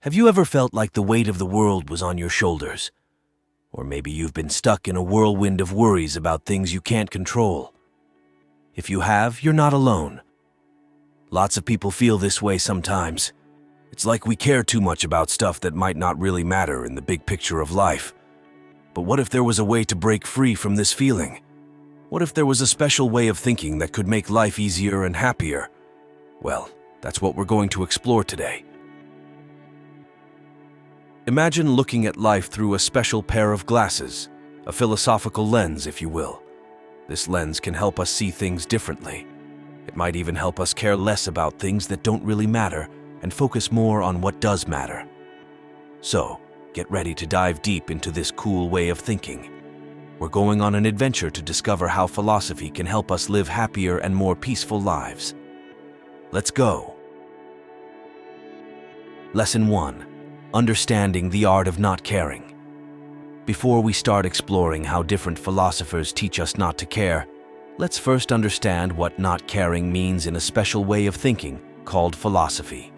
Have you ever felt like the weight of the world was on your shoulders? Or maybe you've been stuck in a whirlwind of worries about things you can't control. If you have, you're not alone. Lots of people feel this way sometimes. It's like we care too much about stuff that might not really matter in the big picture of life. But what if there was a way to break free from this feeling? What if there was a special way of thinking that could make life easier and happier? Well, that's what we're going to explore today. Imagine looking at life through a special pair of glasses, a philosophical lens, if you will. This lens can help us see things differently. It might even help us care less about things that don't really matter and focus more on what does matter. So, get ready to dive deep into this cool way of thinking. We're going on an adventure to discover how philosophy can help us live happier and more peaceful lives. Let's go. Lesson 1. Understanding the art of not caring. Before we start exploring how different philosophers teach us not to care, let's first understand what not caring means in a special way of thinking called philosophy.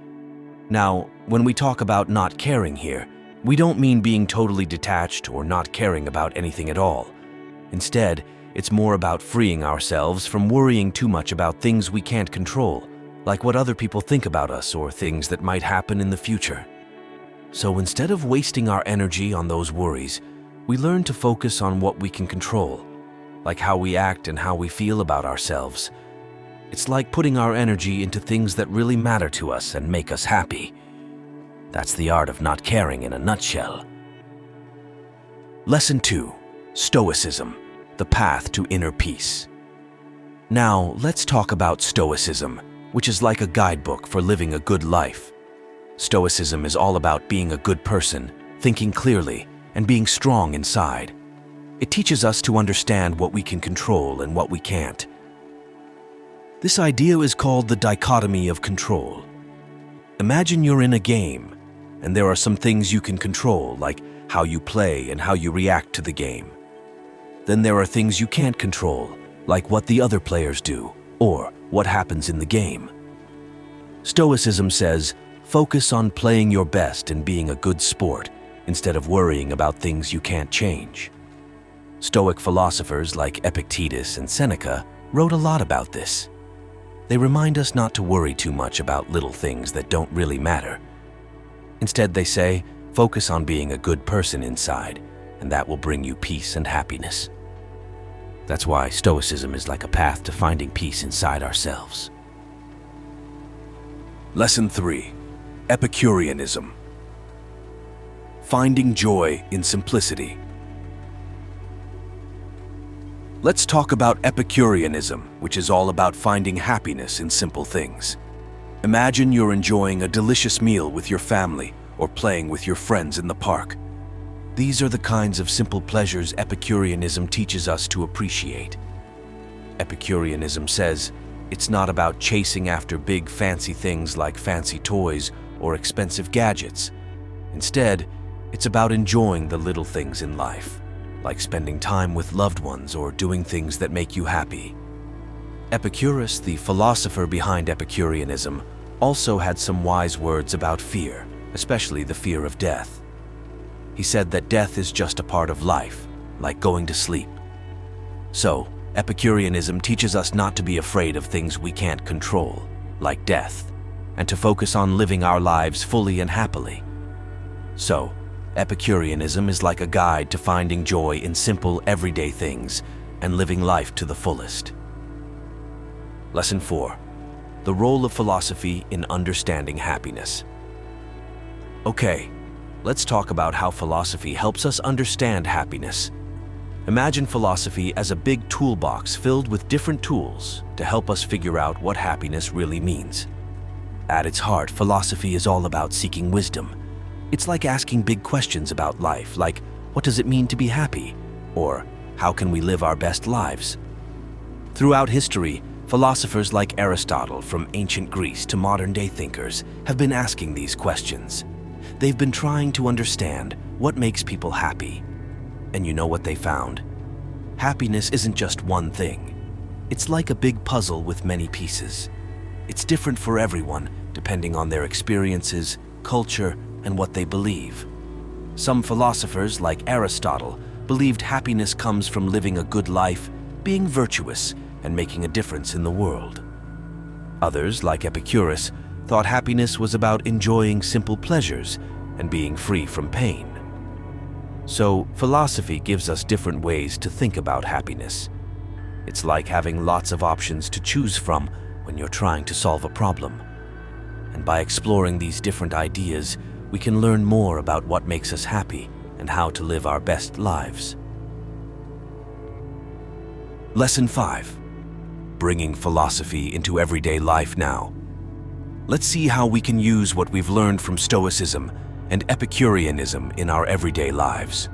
Now, when we talk about not caring here, we don't mean being totally detached or not caring about anything at all. Instead, it's more about freeing ourselves from worrying too much about things we can't control, like what other people think about us or things that might happen in the future. So instead of wasting our energy on those worries, we learn to focus on what we can control, like how we act and how we feel about ourselves. It's like putting our energy into things that really matter to us and make us happy. That's the art of not caring in a nutshell. Lesson 2. Stoicism, the path to inner peace. Now, let's talk about Stoicism, which is like a guidebook for living a good life. Stoicism is all about being a good person, thinking clearly, and being strong inside. It teaches us to understand what we can control and what we can't. This idea is called the dichotomy of control. Imagine you're in a game, and there are some things you can control, like how you play and how you react to the game. Then there are things you can't control, like what the other players do, or what happens in the game. Stoicism says, focus on playing your best and being a good sport, instead of worrying about things you can't change. Stoic philosophers like Epictetus and Seneca wrote a lot about this. They remind us not to worry too much about little things that don't really matter. Instead, they say, focus on being a good person inside, and that will bring you peace and happiness. That's why Stoicism is like a path to finding peace inside ourselves. Lesson 3. Epicureanism. Finding joy in simplicity. Let's talk about Epicureanism, which is all about finding happiness in simple things. Imagine you're enjoying a delicious meal with your family or playing with your friends in the park. These are the kinds of simple pleasures Epicureanism teaches us to appreciate. Epicureanism says it's not about chasing after big fancy things like fancy toys or expensive gadgets. Instead, it's about enjoying the little things in life, like spending time with loved ones or doing things that make you happy. Epicurus, the philosopher behind Epicureanism, also had some wise words about fear, especially the fear of death. He said that death is just a part of life, like going to sleep. So, Epicureanism teaches us not to be afraid of things we can't control, like death, and to focus on living our lives fully and happily. So, Epicureanism is like a guide to finding joy in simple, everyday things and living life to the fullest. Lesson 4. The role of philosophy in understanding happiness. Okay, let's talk about how philosophy helps us understand happiness. Imagine philosophy as a big toolbox filled with different tools to help us figure out what happiness really means. At its heart, philosophy is all about seeking wisdom. It's like asking big questions about life, like, what does it mean to be happy? Or, how can we live our best lives? Throughout history, philosophers like Aristotle, from ancient Greece to modern-day thinkers, have been asking these questions. They've been trying to understand what makes people happy. And you know what they found? Happiness isn't just one thing. It's like a big puzzle with many pieces. It's different for everyone, depending on their experiences, culture, and what they believe. Some philosophers, like Aristotle, believed happiness comes from living a good life, being virtuous, and making a difference in the world. Others, like Epicurus, thought happiness was about enjoying simple pleasures and being free from pain. So, philosophy gives us different ways to think about happiness. It's like having lots of options to choose from when you're trying to solve a problem. And by exploring these different ideas, we can learn more about what makes us happy and how to live our best lives. Lesson 5. Bringing philosophy into everyday life now. Let's see how we can use what we've learned from Stoicism and Epicureanism in our everyday lives.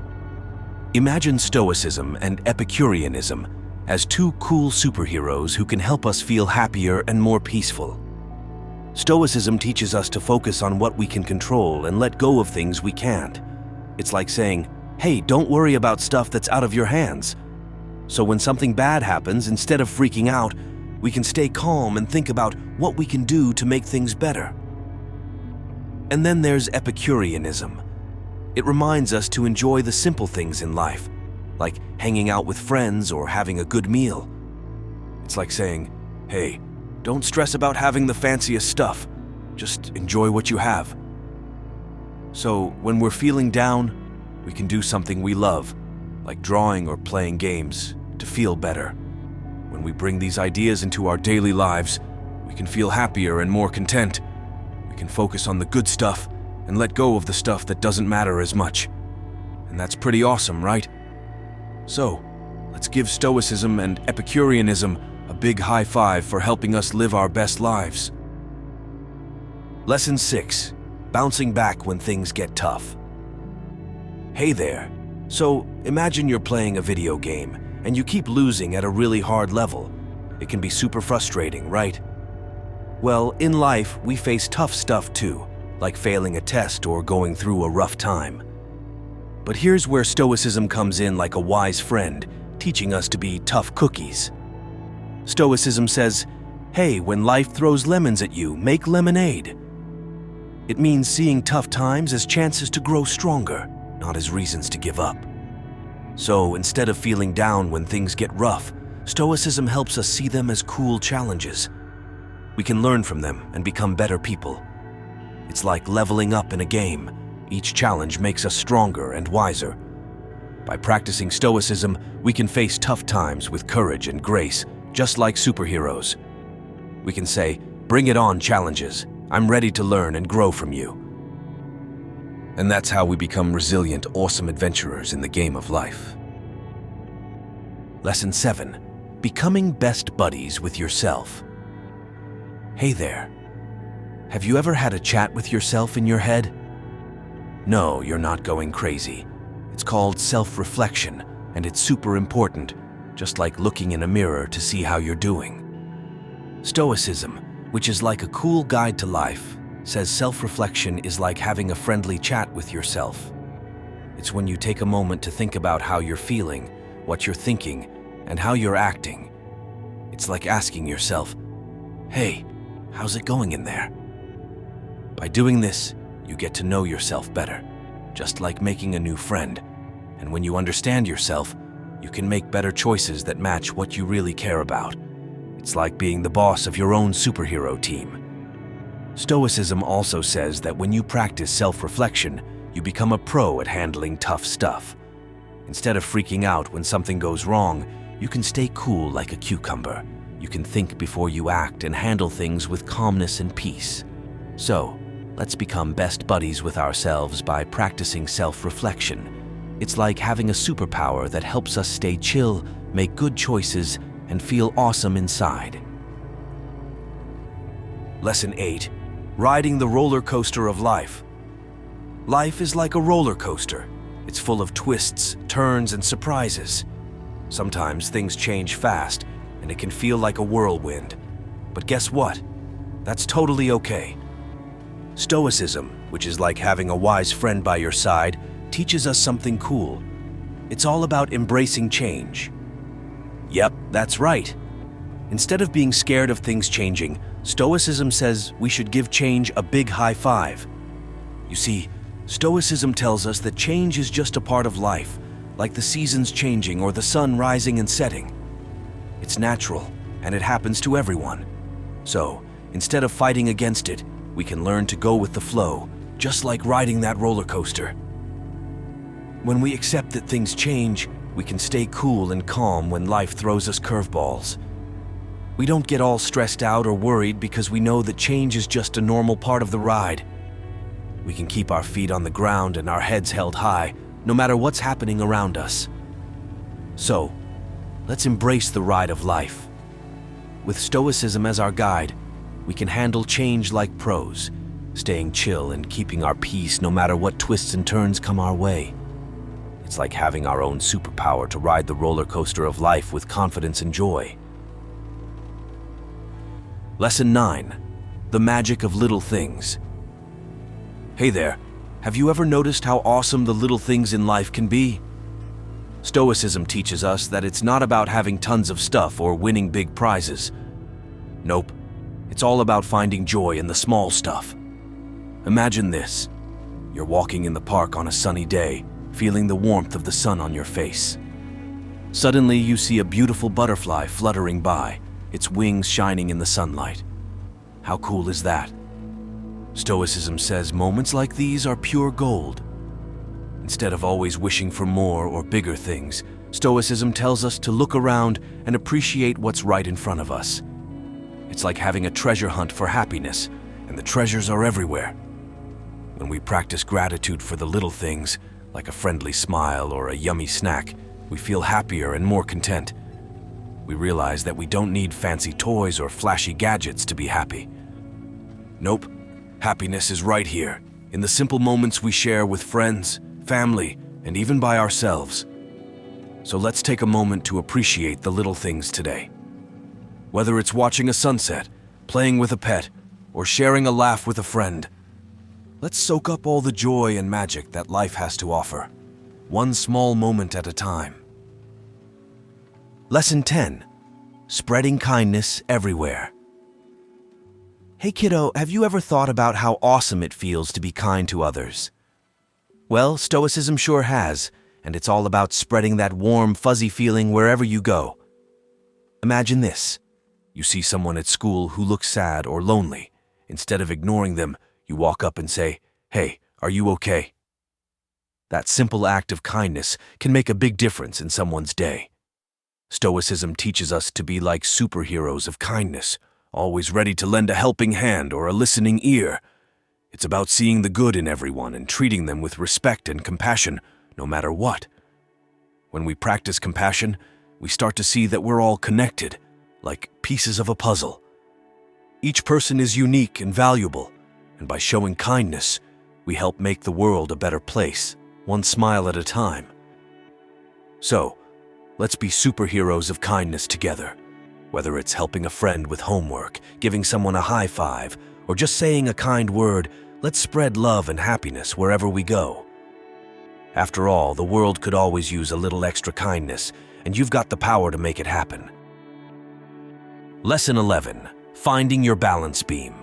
Imagine Stoicism and Epicureanism as two cool superheroes who can help us feel happier and more peaceful. Stoicism teaches us to focus on what we can control and let go of things we can't. It's like saying, hey, don't worry about stuff that's out of your hands. So when something bad happens, instead of freaking out, we can stay calm and think about what we can do to make things better. And then there's Epicureanism. It reminds us to enjoy the simple things in life, like hanging out with friends or having a good meal. It's like saying, hey, don't stress about having the fanciest stuff. Just enjoy what you have. So when we're feeling down, we can do something we love, like drawing or playing games, to feel better. When we bring these ideas into our daily lives, we can feel happier and more content. We can focus on the good stuff and let go of the stuff that doesn't matter as much. And that's pretty awesome, right? So, let's give Stoicism and Epicureanism a big high five for helping us live our best lives. Lesson 6. Bouncing back when things get tough. Hey there. So, imagine you're playing a video game and you keep losing at a really hard level. It can be super frustrating, right? Well, in life, we face tough stuff too, like failing a test or going through a rough time. But here's where Stoicism comes in like a wise friend, teaching us to be tough cookies. Stoicism says, hey, when life throws lemons at you, make lemonade. It means seeing tough times as chances to grow stronger, not as reasons to give up. So instead of feeling down when things get rough, Stoicism helps us see them as cool challenges. We can learn from them and become better people. It's like leveling up in a game. Each challenge makes us stronger and wiser. By practicing Stoicism, we can face tough times with courage and grace, just like superheroes. We can say, bring it on, challenges. I'm ready to learn and grow from you. And that's how we become resilient, awesome adventurers in the game of life. Lesson 7. Becoming best buddies with yourself. Hey there. Have you ever had a chat with yourself in your head? No, you're not going crazy. It's called self-reflection, and it's super important, just like looking in a mirror to see how you're doing. Stoicism, which is like a cool guide to life, says self-reflection is like having a friendly chat with yourself. It's when you take a moment to think about how you're feeling, what you're thinking, and how you're acting. It's like asking yourself, hey, how's it going in there? By doing this, you get to know yourself better, just like making a new friend. And when you understand yourself, you can make better choices that match what you really care about. It's like being the boss of your own superhero team. Stoicism also says that when you practice self-reflection, you become a pro at handling tough stuff. Instead of freaking out when something goes wrong, you can stay cool like a cucumber. You can think before you act and handle things with calmness and peace. So, let's become best buddies with ourselves by practicing self-reflection. It's like having a superpower that helps us stay chill, make good choices, and feel awesome inside. Lesson 8. Riding the roller coaster of life. Life is like a roller coaster. It's full of twists, turns, and surprises. Sometimes things change fast, and it can feel like a whirlwind. But guess what? That's totally okay. Stoicism, which is like having a wise friend by your side, teaches us something cool. It's all about embracing change. Yep, that's right. Instead of being scared of things changing, Stoicism says we should give change a big high five. You see, Stoicism tells us that change is just a part of life, like the seasons changing or the sun rising and setting. It's natural, and it happens to everyone. So, instead of fighting against it, we can learn to go with the flow, just like riding that roller coaster. When we accept that things change, we can stay cool and calm when life throws us curveballs. We don't get all stressed out or worried because we know that change is just a normal part of the ride. We can keep our feet on the ground and our heads held high, no matter what's happening around us. So, let's embrace the ride of life. With Stoicism as our guide, we can handle change like pros, staying chill and keeping our peace no matter what twists and turns come our way. It's like having our own superpower to ride the roller coaster of life with confidence and joy. Lesson 9. The magic of little things. Hey there, have you ever noticed how awesome the little things in life can be? Stoicism teaches us that it's not about having tons of stuff or winning big prizes. Nope, it's all about finding joy in the small stuff. Imagine this. You're walking in the park on a sunny day, feeling the warmth of the sun on your face. Suddenly, you see a beautiful butterfly fluttering by, its wings shining in the sunlight. How cool is that? Stoicism says moments like these are pure gold. Instead of always wishing for more or bigger things, Stoicism tells us to look around and appreciate what's right in front of us. It's like having a treasure hunt for happiness, and the treasures are everywhere. When we practice gratitude for the little things, like a friendly smile or a yummy snack, we feel happier and more content. We realize that we don't need fancy toys or flashy gadgets to be happy. Nope, happiness is right here, in the simple moments we share with friends, family, and even by ourselves. So let's take a moment to appreciate the little things today. Whether it's watching a sunset, playing with a pet, or sharing a laugh with a friend, let's soak up all the joy and magic that life has to offer, one small moment at a time. Lesson 10. Spreading kindness everywhere. Hey kiddo, have you ever thought about how awesome it feels to be kind to others? Well, Stoicism sure has, and it's all about spreading that warm, fuzzy feeling wherever you go. Imagine this. You see someone at school who looks sad or lonely. Instead of ignoring them, you walk up and say, "Hey, are you okay?" That simple act of kindness can make a big difference in someone's day. Stoicism teaches us to be like superheroes of kindness, always ready to lend a helping hand or a listening ear. It's about seeing the good in everyone and treating them with respect and compassion, no matter what. When we practice compassion, we start to see that we're all connected, like pieces of a puzzle. Each person is unique and valuable, and by showing kindness, we help make the world a better place, one smile at a time. So, let's be superheroes of kindness together. Whether it's helping a friend with homework, giving someone a high five, or just saying a kind word, let's spread love and happiness wherever we go. After all, the world could always use a little extra kindness, and you've got the power to make it happen. Lesson 11. Finding your balance beam.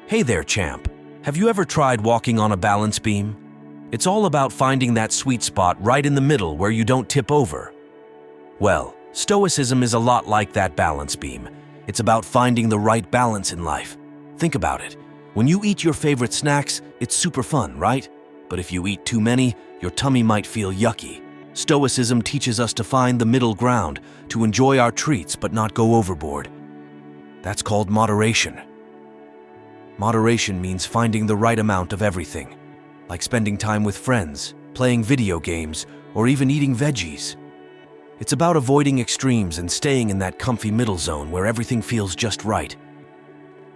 Hey there, champ. Have you ever tried walking on a balance beam? It's all about finding that sweet spot right in the middle where you don't tip over. Well, Stoicism is a lot like that balance beam. It's about finding the right balance in life. Think about it. When you eat your favorite snacks, it's super fun, right? But if you eat too many, your tummy might feel yucky. Stoicism teaches us to find the middle ground, to enjoy our treats but not go overboard. That's called moderation. Moderation means finding the right amount of everything, like spending time with friends, playing video games, or even eating veggies. It's about avoiding extremes and staying in that comfy middle zone where everything feels just right.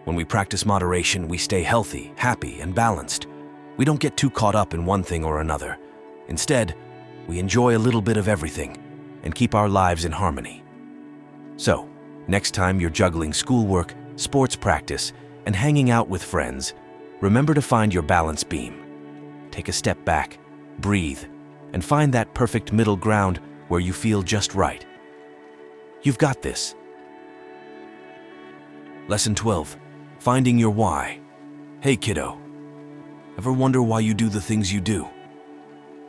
When we practice moderation, we stay healthy, happy, and balanced. We don't get too caught up in one thing or another. Instead, we enjoy a little bit of everything and keep our lives in harmony. So, next time you're juggling schoolwork, sports practice, and hanging out with friends, remember to find your balance beam. Take a step back, breathe, and find that perfect middle ground where you feel just right. You've got this. Lesson 12. Finding your why. Hey kiddo. Ever wonder why you do the things you do?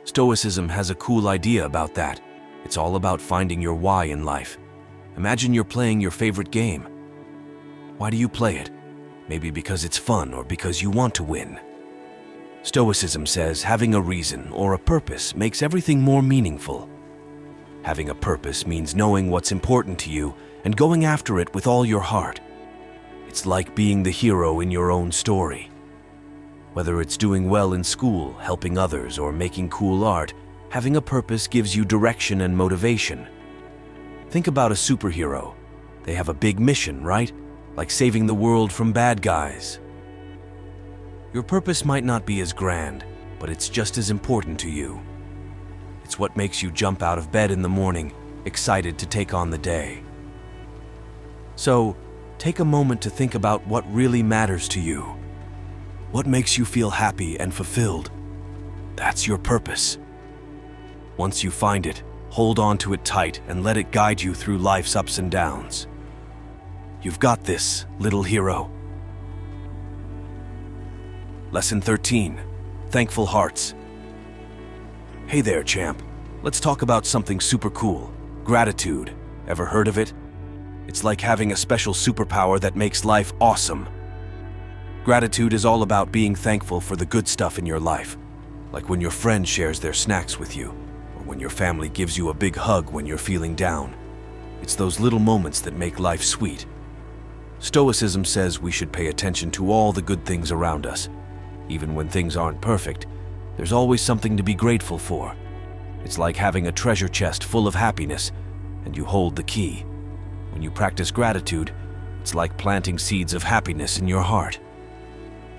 Stoicism has a cool idea about that. It's all about finding your why in life. Imagine you're playing your favorite game. Why do you play it? Maybe because it's fun or because you want to win. Stoicism says having a reason or a purpose makes everything more meaningful. Having a purpose means knowing what's important to you and going after it with all your heart. It's like being the hero in your own story. Whether it's doing well in school, helping others, or making cool art, having a purpose gives you direction and motivation. Think about a superhero. They have a big mission, right? Like saving the world from bad guys. Your purpose might not be as grand, but it's just as important to you. It's what makes you jump out of bed in the morning, excited to take on the day. So, take a moment to think about what really matters to you. What makes you feel happy and fulfilled? That's your purpose. Once you find it, hold on to it tight and let it guide you through life's ups and downs. You've got this, little hero. Lesson 13. Thankful Hearts. Hey there, champ. Let's talk about something super cool. Gratitude. Ever heard of it? It's like having a special superpower that makes life awesome. Gratitude is all about being thankful for the good stuff in your life, like when your friend shares their snacks with you, or when your family gives you a big hug when you're feeling down. It's those little moments that make life sweet. Stoicism says we should pay attention to all the good things around us. Even when things aren't perfect, there's always something to be grateful for. It's like having a treasure chest full of happiness, and you hold the key. When you practice gratitude, it's like planting seeds of happiness in your heart.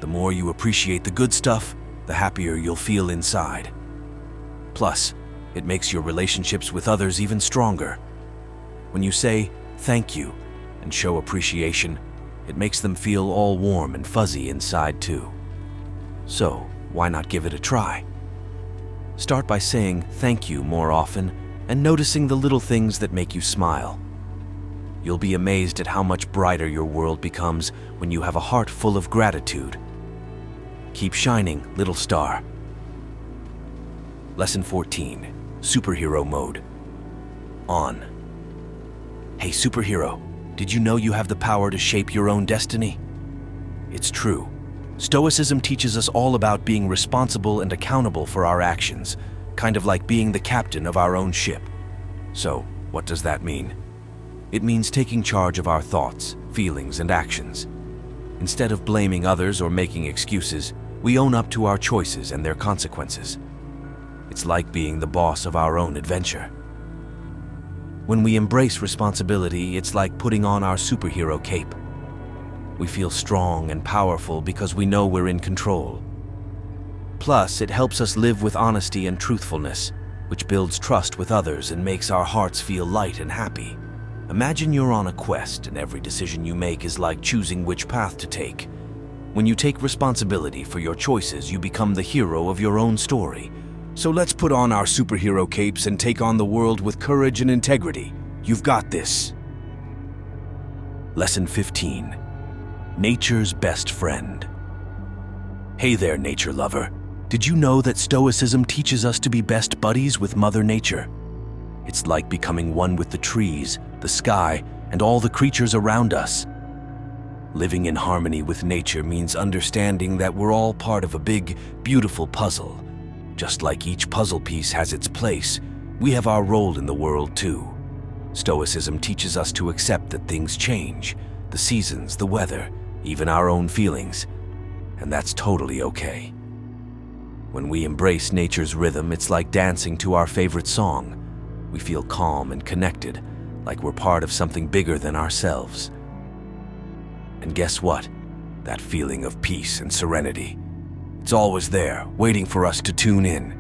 The more you appreciate the good stuff, the happier you'll feel inside. Plus, it makes your relationships with others even stronger. When you say thank you and show appreciation, it makes them feel all warm and fuzzy inside too. So, why not give it a try? Start by saying thank you more often and noticing the little things that make you smile. You'll be amazed at how much brighter your world becomes when you have a heart full of gratitude. Keep shining, little star. Lesson 14. Superhero Mode. On. Hey, superhero, did you know you have the power to shape your own destiny? It's true. Stoicism teaches us all about being responsible and accountable for our actions, kind of like being the captain of our own ship. So, what does that mean? It means taking charge of our thoughts, feelings, and actions. Instead of blaming others or making excuses, we own up to our choices and their consequences. It's like being the boss of our own adventure. When we embrace responsibility, it's like putting on our superhero cape. We feel strong and powerful because we know we're in control. Plus, it helps us live with honesty and truthfulness, which builds trust with others and makes our hearts feel light and happy. Imagine you're on a quest and every decision you make is like choosing which path to take. When you take responsibility for your choices, you become the hero of your own story. So let's put on our superhero capes and take on the world with courage and integrity. You've got this. Lesson 15. Nature's Best Friend. Hey there, nature lover. Did you know that Stoicism teaches us to be best buddies with Mother Nature? It's like becoming one with the trees, the sky, and all the creatures around us. Living in harmony with nature means understanding that we're all part of a big, beautiful puzzle. Just like each puzzle piece has its place, we have our role in the world too. Stoicism teaches us to accept that things change, the seasons, the weather, even our own feelings, and that's totally okay. When we embrace nature's rhythm, it's like dancing to our favorite song. We feel calm and connected, like we're part of something bigger than ourselves. And guess what? That feeling of peace and serenity. It's always there, waiting for us to tune in.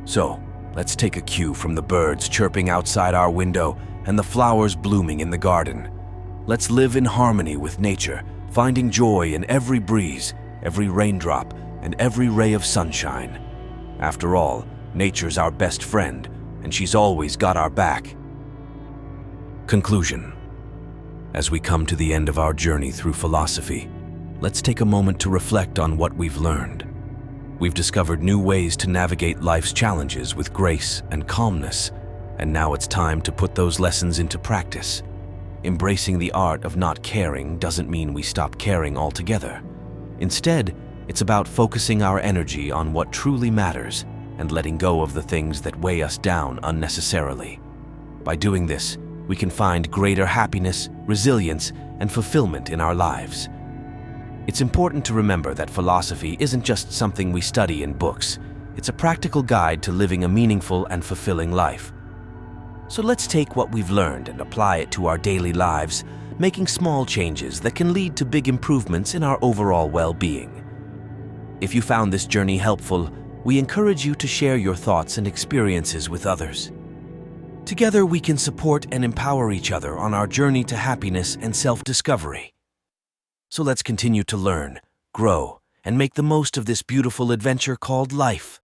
So, let's take a cue from the birds chirping outside our window and the flowers blooming in the garden. Let's live in harmony with nature, finding joy in every breeze, every raindrop, and every ray of sunshine. After all, nature's our best friend, and she's always got our back. Conclusion. As we come to the end of our journey through philosophy, let's take a moment to reflect on what we've learned. We've discovered new ways to navigate life's challenges with grace and calmness, and now it's time to put those lessons into practice. Embracing the art of not caring doesn't mean we stop caring altogether. Instead, it's about focusing our energy on what truly matters and letting go of the things that weigh us down unnecessarily. By doing this, we can find greater happiness, resilience, and fulfillment in our lives. It's important to remember that philosophy isn't just something we study in books. It's a practical guide to living a meaningful and fulfilling life. So let's take what we've learned and apply it to our daily lives, making small changes that can lead to big improvements in our overall well-being. If you found this journey helpful, we encourage you to share your thoughts and experiences with others. Together, we can support and empower each other on our journey to happiness and self-discovery. So let's continue to learn, grow, and make the most of this beautiful adventure called life.